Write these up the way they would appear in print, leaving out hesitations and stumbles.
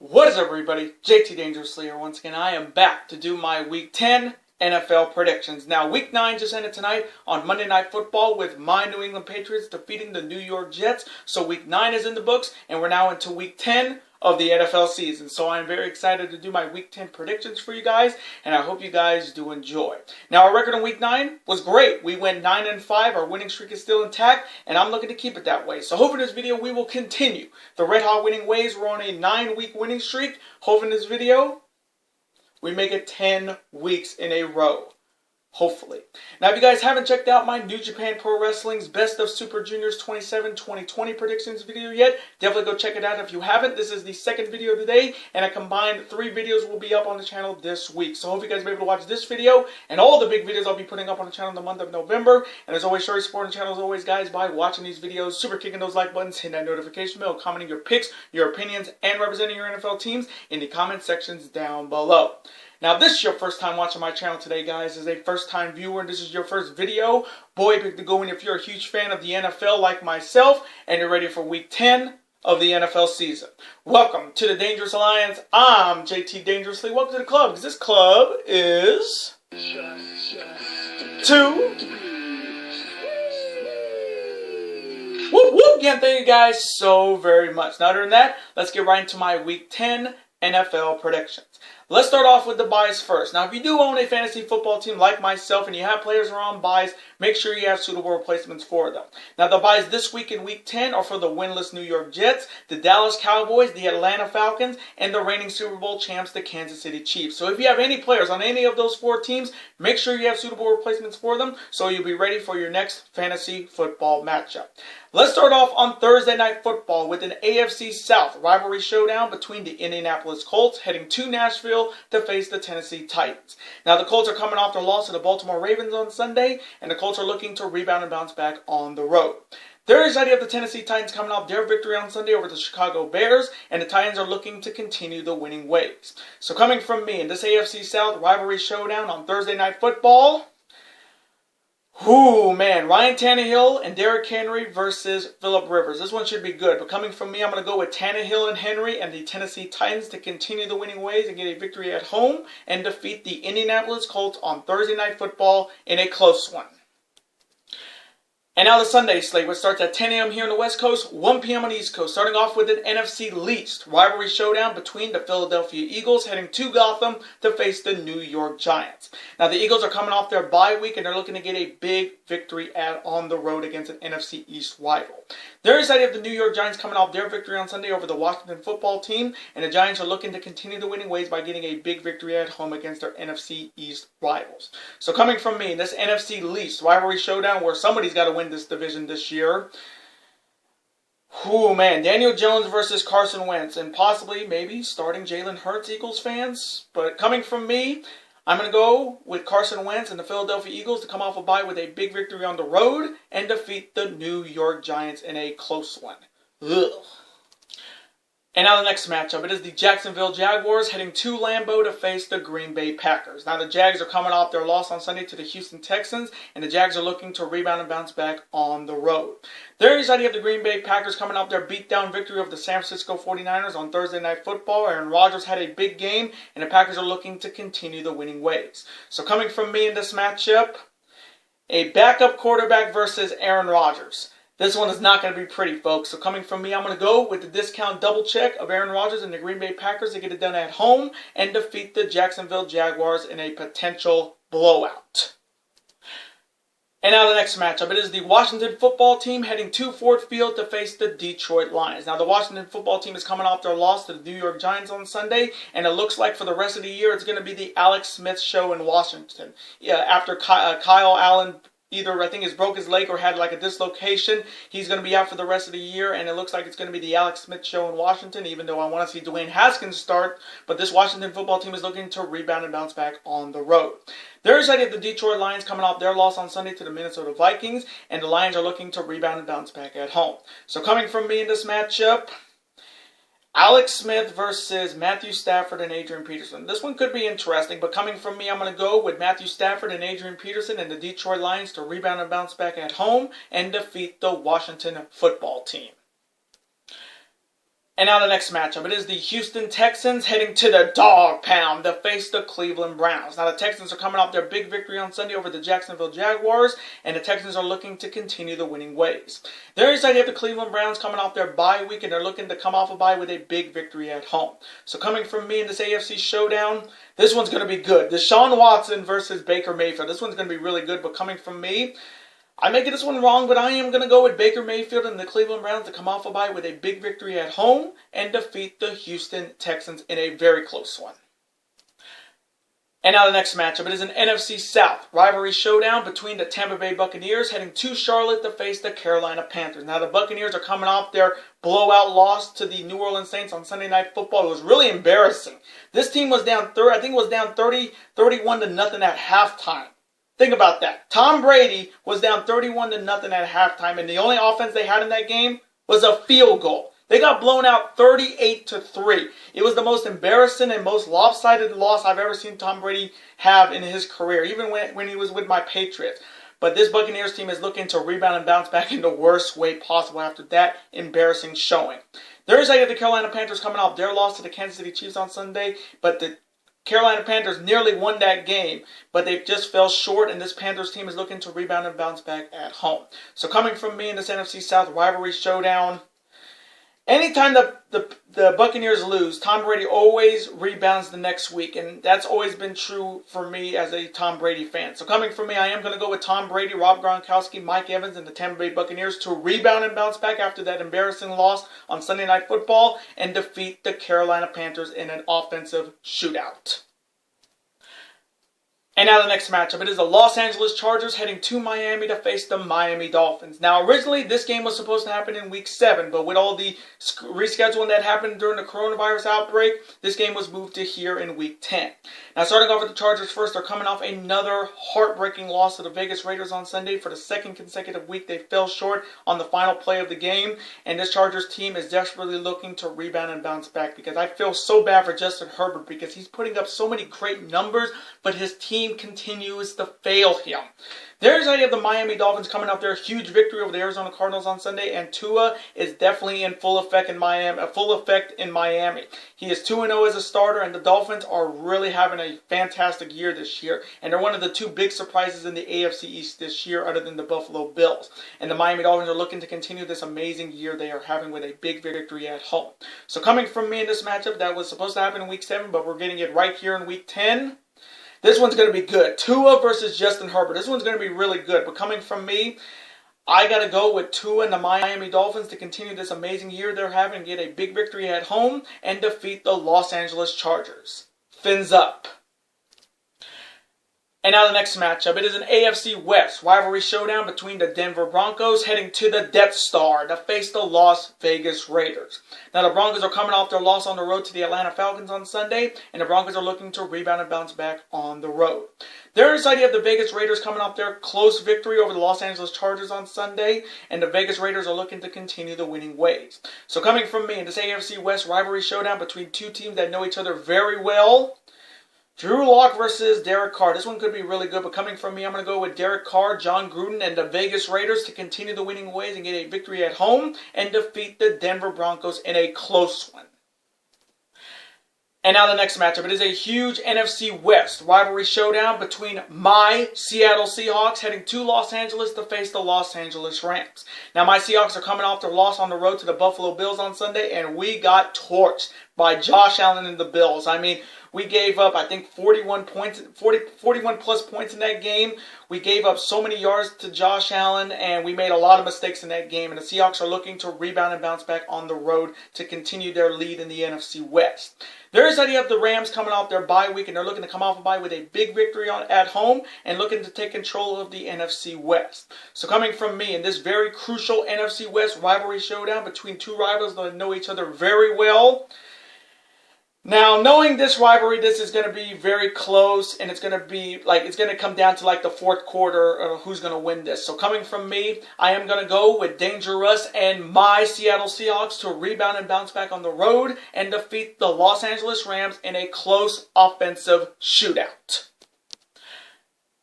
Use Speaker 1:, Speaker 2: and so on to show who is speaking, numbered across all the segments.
Speaker 1: What is up, everybody? JT Dangerously here once again. I am back to do my Week 10 NFL predictions. Now, Week 9 just ended tonight on Monday Night Football with my New England Patriots defeating the New York Jets. So Week 9 is in the books, and we're now into Week 10 of the NFL season. So I'm very excited to do my Week 10 predictions for you guys, and I hope you guys do enjoy. Now, our record in Week 9 was great. We went 9-5. Our winning streak is still intact, and I'm looking to keep it that way. So hopefully in this video we will continue the red hot winning ways. We're on a 9-week winning streak. Hopefully in this video we make it 10 weeks in a row. Hopefully. Now, if you guys haven't checked out my New Japan Pro Wrestling's Best of Super Juniors 27-2020 predictions video yet, definitely go check it out if you haven't. This is the second video of the day, and a combined 3 videos will be up on the channel this week. So I hope you guys will be able to watch this video and all the big videos I'll be putting up on the channel in the month of November. And as always, show your support on the channel as always, guys, by watching these videos, super kicking those like buttons, hitting that notification bell, commenting your picks, your opinions, and representing your NFL teams in the comment sections down below. Now, if this is your first time watching my channel today, guys, as a first-time viewer, and this is your first video, boy, pick the go in if you're a huge fan of the NFL like myself, and you're ready for Week 10 of the NFL season. Welcome to the Dangerous Alliance. I'm JT Dangerously. Welcome to the club, because this club is... Two. Whoop, whoop. Again, thank you guys so very much. Now, other than that, let's get right into my Week 10 NFL predictions. Let's start off with the buys first. Now, if you do own a fantasy football team like myself and you have players who are on buys, make sure you have suitable replacements for them. Now, the buys this week in Week 10 are for the winless New York Jets, the Dallas Cowboys, the Atlanta Falcons, and the reigning Super Bowl champs, the Kansas City Chiefs. So if you have any players on any of those 4 teams, make sure you have suitable replacements for them so you'll be ready for your next fantasy football matchup. Let's start off on Thursday Night Football with an AFC South rivalry showdown between the Indianapolis Colts heading to Nashville to face the Tennessee Titans. Now, the Colts are coming off their loss to the Baltimore Ravens on Sunday, and the Colts are looking to rebound and bounce back on the road. Thursday, you have the Tennessee Titans coming off their victory on Sunday over the Chicago Bears, and the Titans are looking to continue the winning ways. So coming from me in this AFC South rivalry showdown on Thursday Night Football... Ooh, man, Ryan Tannehill and Derrick Henry versus Phillip Rivers. This one should be good, but coming from me, I'm going to go with Tannehill and Henry and the Tennessee Titans to continue the winning ways and get a victory at home and defeat the Indianapolis Colts on Thursday Night Football in a close one. And now the Sunday slate, which starts at 10 a.m. here on the West Coast, 1 p.m. on the East Coast, starting off with an NFC least rivalry showdown between the Philadelphia Eagles heading to Gotham to face the New York Giants. Now, the Eagles are coming off their bye week, and they're looking to get a big victory on the road against an NFC East rival. Thursday, you have the New York Giants coming off their victory on Sunday over the Washington Football Team, and the Giants are looking to continue the winning ways by getting a big victory at home against their NFC East rivals. So coming from me, this NFC least rivalry showdown where somebody's got to win this division this year. Ooh, man, Daniel Jones versus Carson Wentz, and possibly, maybe, starting Jalen Hurts, Eagles fans. But coming from me, I'm going to go with Carson Wentz and the Philadelphia Eagles to come off a bye with a big victory on the road and defeat the New York Giants in a close one. Ugh. And now the next matchup, it is the Jacksonville Jaguars heading to Lambeau to face the Green Bay Packers. Now the Jags are coming off their loss on Sunday to the Houston Texans, and the Jags are looking to rebound and bounce back on the road. Thursday, you have the Green Bay Packers coming off their beatdown victory over the San Francisco 49ers on Thursday Night Football. Aaron Rodgers had a big game, and the Packers are looking to continue the winning ways. So coming from me in this matchup, a backup quarterback versus Aaron Rodgers. This one is not going to be pretty, folks. So coming from me, I'm going to go with the discount double check of Aaron Rodgers and the Green Bay Packers to get it done at home and defeat the Jacksonville Jaguars in a potential blowout. And now the next matchup, it is the Washington Football Team heading to Ford Field to face the Detroit Lions. Now the Washington Football Team is coming off their loss to the New York Giants on Sunday, and it looks like for the rest of the year it's going to be the Alex Smith show in Washington. Yeah, after Kyle Allen either, I think, has broke his leg or had like a dislocation. He's going to be out for the rest of the year, and it looks like it's going to be the Alex Smith show in Washington, even though I want to see Dwayne Haskins start. But this Washington Football Team is looking to rebound and bounce back on the road. Thursday, you have the Detroit Lions coming off their loss on Sunday to the Minnesota Vikings, and the Lions are looking to rebound and bounce back at home. So coming from me in this matchup, Alex Smith versus Matthew Stafford and Adrian Peterson. This one could be interesting, but coming from me, I'm going to go with Matthew Stafford and Adrian Peterson and the Detroit Lions to rebound and bounce back at home and defeat the Washington Football Team. And now the next matchup. It is the Houston Texans heading to the dog pound to face the Cleveland Browns. Now the Texans are coming off their big victory on Sunday over the Jacksonville Jaguars, and the Texans are looking to continue the winning ways. There is idea of the Cleveland Browns coming off their bye week, and they're looking to come off a bye with a big victory at home. So coming from me in this AFC showdown, this one's going to be good. Deshaun Watson versus Baker Mayfield. This one's going to be really good, but coming from me, I may get this one wrong, but I am going to go with Baker Mayfield and the Cleveland Browns to come off a bye with a big victory at home and defeat the Houston Texans in a very close one. And now the next matchup. It is an NFC South rivalry showdown between the Tampa Bay Buccaneers heading to Charlotte to face the Carolina Panthers. Now the Buccaneers are coming off their blowout loss to the New Orleans Saints on Sunday Night Football. It was really embarrassing. This team was down 31 to nothing at halftime. Think about that. Tom Brady was down 31 to nothing at halftime, and the only offense they had in that game was a field goal. They got blown out 38 to 3. It was the most embarrassing and most lopsided loss I've ever seen Tom Brady have in his career, even when he was with my Patriots. But this Buccaneers team is looking to rebound and bounce back in the worst way possible after that embarrassing showing. There is the Carolina Panthers coming off their loss to the Kansas City Chiefs on Sunday, but the Carolina Panthers nearly won that game, but they just fell short, and this Panthers team is looking to rebound and bounce back at home. So coming from me in this NFC South rivalry showdown, anytime the Buccaneers lose, Tom Brady always rebounds the next week, and that's always been true for me as a Tom Brady fan. So coming from me, I am going to go with Tom Brady, Rob Gronkowski, Mike Evans, and the Tampa Bay Buccaneers to rebound and bounce back after that embarrassing loss on Sunday Night Football and defeat the Carolina Panthers in an offensive shootout. And now the next matchup. It is the Los Angeles Chargers heading to Miami to face the Miami Dolphins. Now, originally, this game was supposed to happen in Week 7, but with all the rescheduling that happened during the coronavirus outbreak, this game was moved to here in Week 10. Now, starting off with the Chargers first, they're coming off another heartbreaking loss to the Vegas Raiders on Sunday. For the second consecutive week, they fell short on the final play of the game, and this Chargers team is desperately looking to rebound and bounce back because I feel so bad for Justin Herbert because he's putting up so many great numbers, but his team continues to fail him. There's the idea of the Miami Dolphins coming off their huge victory over the Arizona Cardinals on Sunday, and Tua is definitely in full effect in Miami. He is 2-0 as a starter, and the Dolphins are really having a fantastic year this year, and they're one of the two big surprises in the AFC East this year other than the Buffalo Bills. And the Miami Dolphins are looking to continue this amazing year they are having with a big victory at home. So coming from me in this matchup that was supposed to happen in Week 7, but we're getting it right here in Week 10, this one's going to be good. Tua versus Justin Herbert. This one's going to be really good. But coming from me, I got to go with Tua and the Miami Dolphins to continue this amazing year they're having and get a big victory at home and defeat the Los Angeles Chargers. Fins up. And now the next matchup. It is an AFC West rivalry showdown between the Denver Broncos heading to the Death Star to face the Las Vegas Raiders. Now the Broncos are coming off their loss on the road to the Atlanta Falcons on Sunday, and the Broncos are looking to rebound and bounce back on the road. There is the idea of the Vegas Raiders coming off their close victory over the Los Angeles Chargers on Sunday, and the Vegas Raiders are looking to continue the winning ways. So coming from me in this AFC West rivalry showdown between two teams that know each other very well, Drew Lock versus Derek Carr. This one could be really good, but coming from me, I'm going to go with Derek Carr, John Gruden, and the Vegas Raiders to continue the winning ways and get a victory at home and defeat the Denver Broncos in a close one. And now the next matchup. It is a huge NFC West rivalry showdown between my Seattle Seahawks heading to Los Angeles to face the Los Angeles Rams. Now my Seahawks are coming off their loss on the road to the Buffalo Bills on Sunday, and we got torched by Josh Allen and the Bills. I mean, we gave up, I think, 41 plus points in that game. We gave up so many yards to Josh Allen, and we made a lot of mistakes in that game. And the Seahawks are looking to rebound and bounce back on the road to continue their lead in the NFC West. There is the idea of the Rams coming off their bye week, and they're looking to come off a bye with a big victory at home and looking to take control of the NFC West. So coming from me in this very crucial NFC West rivalry showdown between two rivals that know each other very well. Now, knowing this rivalry, this is going to be very close, and it's going to come down to like the fourth quarter of who's going to win this. So coming from me, I am going to go with Dangerous and my Seattle Seahawks to rebound and bounce back on the road and defeat the Los Angeles Rams in a close offensive shootout.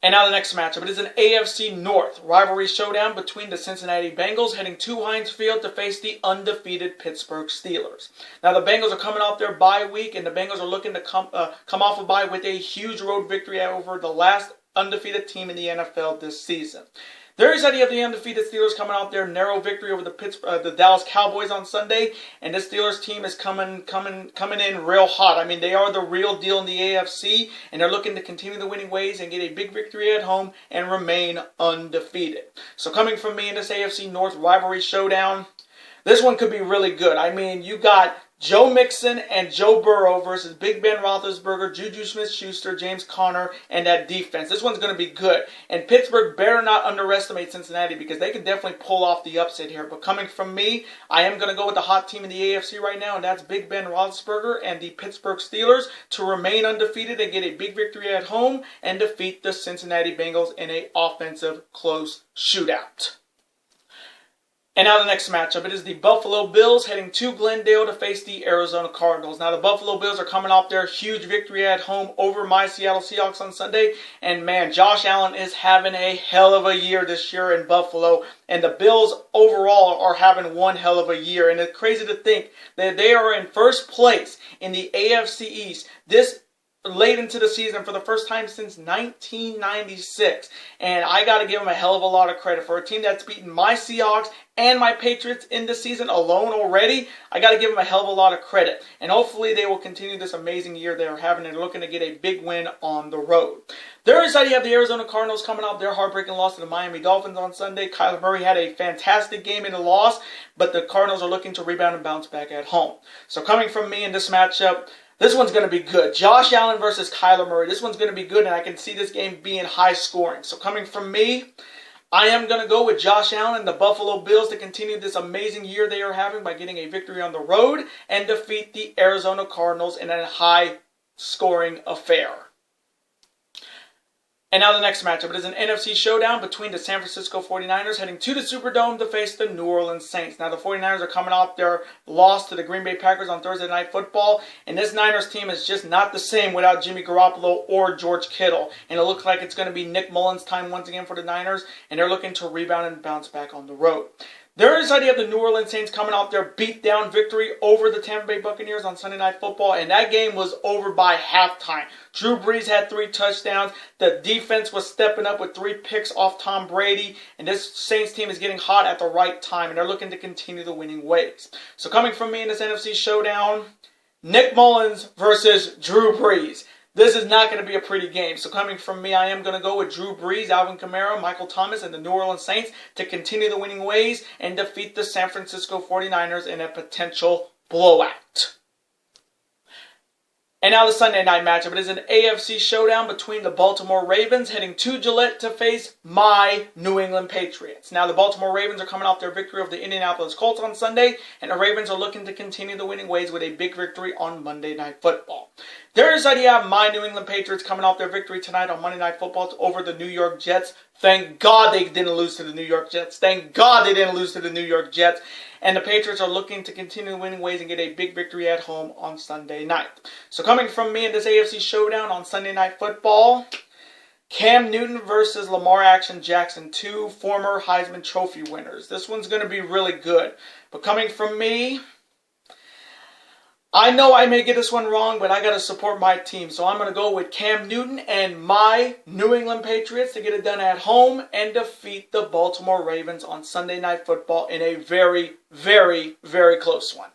Speaker 1: And now the next matchup. It is an AFC North rivalry showdown between the Cincinnati Bengals heading to Heinz Field to face the undefeated Pittsburgh Steelers. Now the Bengals are coming off their bye week, and the Bengals are looking to come off a bye with a huge road victory over the last undefeated team in the NFL this season. There is idea of the undefeated Steelers coming out their narrow victory over the Dallas Cowboys on Sunday, and this Steelers team is coming in real hot. I mean, they are the real deal in the AFC, and they're looking to continue the winning ways and get a big victory at home and remain undefeated. So coming from me in this AFC North rivalry showdown, this one could be really good. I mean, you got Joe Mixon and Joe Burrow versus Big Ben Roethlisberger, Juju Smith-Schuster, James Conner, and that defense. This one's going to be good. And Pittsburgh better not underestimate Cincinnati because they can definitely pull off the upset here. But coming from me, I am going to go with the hot team in the AFC right now, and that's Big Ben Roethlisberger and the Pittsburgh Steelers to remain undefeated and get a big victory at home and defeat the Cincinnati Bengals in an offensive close shootout. And now the next matchup, it is the Buffalo Bills heading to Glendale to face the Arizona Cardinals. Now the Buffalo Bills are coming off their huge victory at home over my Seattle Seahawks on Sunday. And man, Josh Allen is having a hell of a year this year in Buffalo. And the Bills overall are having one hell of a year. And it's crazy to think that they are in first place in the AFC East this late into the season for the first time since 1996. And I got to give them a hell of a lot of credit for a team that's beaten my Seahawks and my Patriots in this season alone already. I got to give them a hell of a lot of credit. And hopefully they will continue this amazing year they're having and looking to get a big win on the road. There is how you have the Arizona Cardinals coming out their heartbreaking loss to the Miami Dolphins on Sunday. Kyler Murray had a fantastic game in the loss, but the Cardinals are looking to rebound and bounce back at home. So coming from me in this matchup, this one's going to be good. Josh Allen versus Kyler Murray. This one's going to be good, and I can see this game being high scoring. So coming from me, I am going to go with Josh Allen and the Buffalo Bills to continue this amazing year they are having by getting a victory on the road and defeat the Arizona Cardinals in a high scoring affair. And now the next matchup. It is an NFC showdown between the San Francisco 49ers heading to the Superdome to face the New Orleans Saints. Now the 49ers are coming off their loss to the Green Bay Packers on Thursday Night Football. And this Niners team is just not the same without Jimmy Garoppolo or George Kittle. And it looks like it's going to be Nick Mullins' time once again for the Niners. And they're looking to rebound and bounce back on the road. There is idea of the New Orleans Saints coming off their beat-down victory over the Tampa Bay Buccaneers on Sunday Night Football, and that game was over by halftime. Drew Brees had 3 touchdowns. The defense was stepping up with 3 picks off Tom Brady, and this Saints team is getting hot at the right time, and they're looking to continue the winning ways. So coming from me in this NFC showdown, Nick Mullins versus Drew Brees. This is not going to be a pretty game. So coming from me, I am going to go with Drew Brees, Alvin Kamara, Michael Thomas, and the New Orleans Saints to continue the winning ways and defeat the San Francisco 49ers in a potential blowout. And now the Sunday night matchup. It is an AFC showdown between the Baltimore Ravens heading to Gillette to face my New England Patriots. Now the Baltimore Ravens are coming off their victory over the Indianapolis Colts on Sunday, and the Ravens are looking to continue the winning ways with a big victory on Monday Night Football. There is idea my New England Patriots coming off their victory tonight on Monday Night Football over the New York Jets. Thank God they didn't lose to the New York Jets. Thank God they didn't lose to the New York Jets. And the Patriots are looking to continue winning ways and get a big victory at home on Sunday night. So coming from me in this AFC showdown on Sunday Night Football, Cam Newton versus Lamar Action Jackson, 2 former Heisman Trophy winners. This one's going to be really good. But coming from me, I know I may get this one wrong, but I got to support my team. So I'm going to go with Cam Newton and my New England Patriots to get it done at home and defeat the Baltimore Ravens on Sunday Night Football in a very, very, very close one.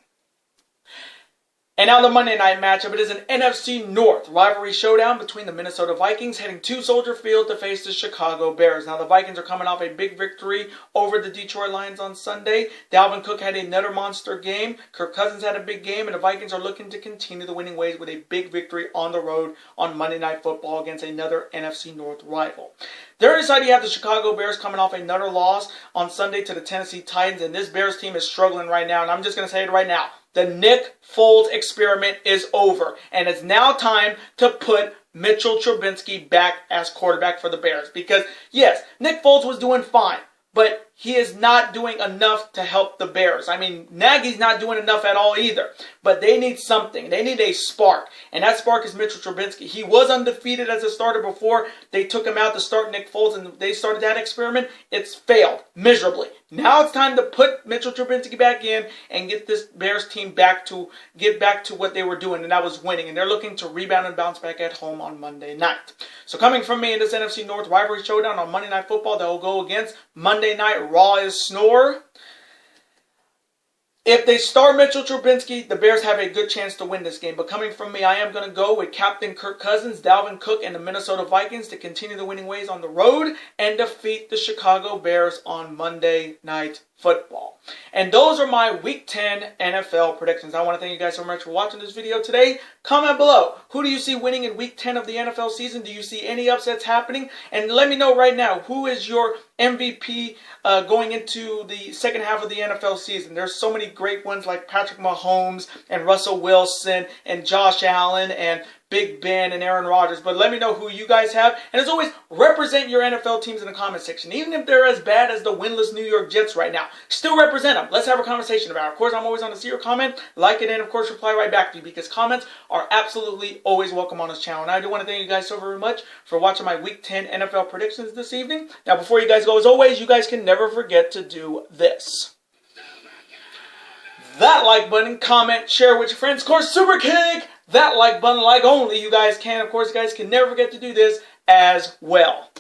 Speaker 1: And now the Monday night matchup. It is an NFC North rivalry showdown between the Minnesota Vikings heading to Soldier Field to face the Chicago Bears. Now the Vikings are coming off a big victory over the Detroit Lions on Sunday. Dalvin Cook had another monster game. Kirk Cousins had a big game, and the Vikings are looking to continue the winning ways with a big victory on the road on Monday Night Football against another NFC North rival. There is side you have the Chicago Bears coming off another loss on Sunday to the Tennessee Titans, and this Bears team is struggling right now, and I'm just going to say it right now. The Nick Foles experiment is over, and it's now time to put Mitchell Trubisky back as quarterback for the Bears. Because, yes, Nick Foles was doing fine, but he is not doing enough to help the Bears. I mean, Nagy's not doing enough at all either. But they need something. They need a spark. And that spark is Mitchell Trubisky. He was undefeated as a starter before they took him out to start Nick Foles, and they started that experiment. It's failed miserably. Now it's time to put Mitchell Trubisky back in and get this Bears team back to what they were doing, and that was winning. And they're looking to rebound and bounce back at home on Monday night. So coming from me in this NFC North rivalry showdown on Monday Night Football that will go against Monday Night Raw is Snore. If they start Mitchell Trubisky, the Bears have a good chance to win this game. But coming from me, I am going to go with Captain Kirk Cousins, Dalvin Cook, and the Minnesota Vikings to continue the winning ways on the road and defeat the Chicago Bears on Monday Night Football. And those are my Week 10 NFL predictions. I want to thank you guys so much for watching this video today. Comment below. Who do you see winning in Week 10 of the NFL season? Do you see any upsets happening? And let me know right now, who is your MVP going into the second half of the NFL season? There's so many great ones like Patrick Mahomes and Russell Wilson and Josh Allen and Big Ben and Aaron Rodgers. But let me know who you guys have. And as always, represent your NFL teams in the comment section. Even if they're as bad as the winless New York Jets right now, still represent them. Let's have a conversation about it. Of course, I'm always on to see your comment, like it, and of course, reply right back to you, because comments are absolutely always welcome on this channel. And I do want to thank you guys so very much for watching my Week 10 NFL predictions this evening. Now, before you guys go, as always, you guys can never forget to do this. That like button, comment, share with your friends. Of course, super kick that like button like only you guys can. Of course, you guys can never forget to do this as well.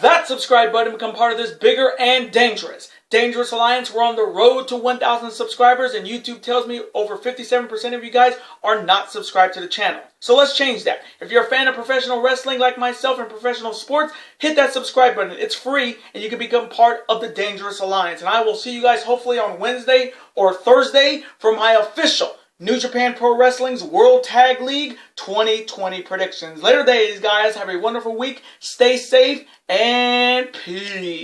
Speaker 1: That subscribe button, become part of this bigger and dangerous alliance. We're on the road to 1,000 subscribers, and YouTube tells me over 57% of you guys are not subscribed to the channel. So let's change that. If you're a fan of professional wrestling like myself and professional sports, hit that subscribe button. It's free, and you can become part of the Dangerous Alliance. And I will see you guys hopefully on Wednesday or Thursday for my official New Japan Pro Wrestling's World Tag League 2020 predictions. Later days, guys. Have a wonderful week. Stay safe and peace.